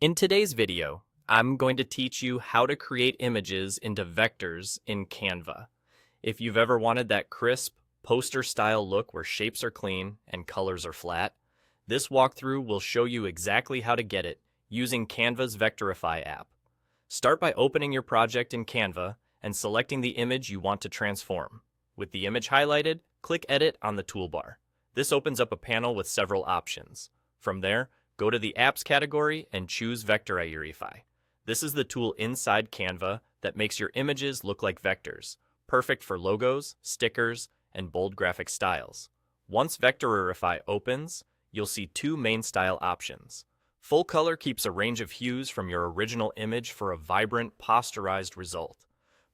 In today's video, I'm going to teach you how to create images into vectors in Canva. If you've ever wanted that crisp, poster-style look where shapes are clean and colors are flat, this walkthrough will show you exactly how to get it using Canva's Vectorify app. Start by opening your project in Canva and selecting the image you want to transform. With the image highlighted, click Edit on the toolbar. This opens up a panel with several options. From there, go to the Apps category and choose Vectorify. This is the tool inside Canva that makes your images look like vectors, perfect for logos, stickers, and bold graphic styles. Once Vectorify opens, you'll see two main style options. Full color keeps a range of hues from your original image for a vibrant, posterized result.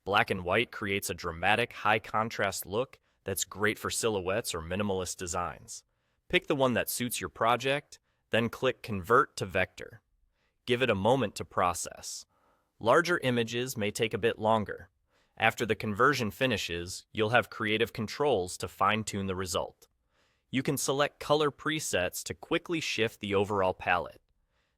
Black and white creates a dramatic, high-contrast look that's great for silhouettes or minimalist designs. Pick the one that suits your project, then click Convert to Vector. Give it a moment to process. Larger images may take a bit longer. After the conversion finishes, you'll have creative controls to fine-tune the result. You can select color presets to quickly shift the overall palette.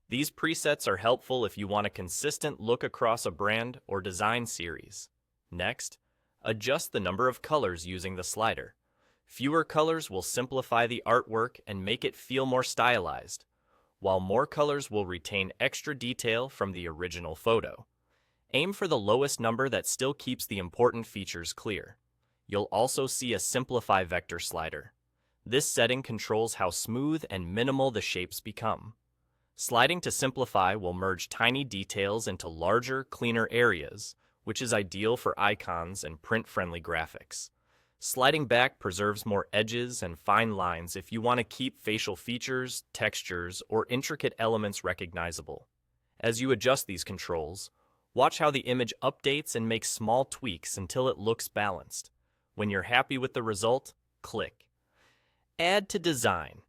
These presets are helpful if you want a consistent look across a brand or design series. Next, adjust the number of colors using the slider. Fewer colors will simplify the artwork and make it feel more stylized, while more colors will retain extra detail from the original photo. Aim for the lowest number that still keeps the important features clear. You'll also see a Simplify Vector slider. This setting controls how smooth and minimal the shapes become. Sliding to Simplify will merge tiny details into larger, cleaner areas, which is ideal for icons and print-friendly graphics. Sliding back preserves more edges and fine lines if you want to keep facial features, textures, or intricate elements recognizable. As you adjust these controls, watch how the image updates and makes small tweaks until it looks balanced. When you're happy with the result, click Add to Design.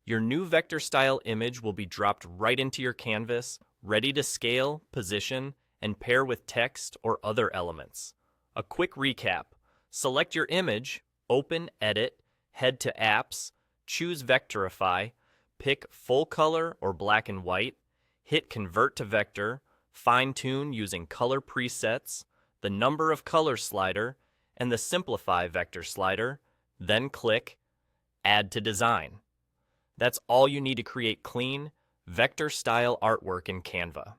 Your new vector-style image will be dropped right into your canvas, ready to scale, position, and pair with text or other elements. A quick recap. Select your image, open, edit, head to Apps, choose Vectorify, pick full color or black and white, hit Convert to Vector, fine-tune using color presets, the number of color slider, and the Simplify Vector slider, then click Add to Design. That's all you need to create clean, vector-style artwork in Canva.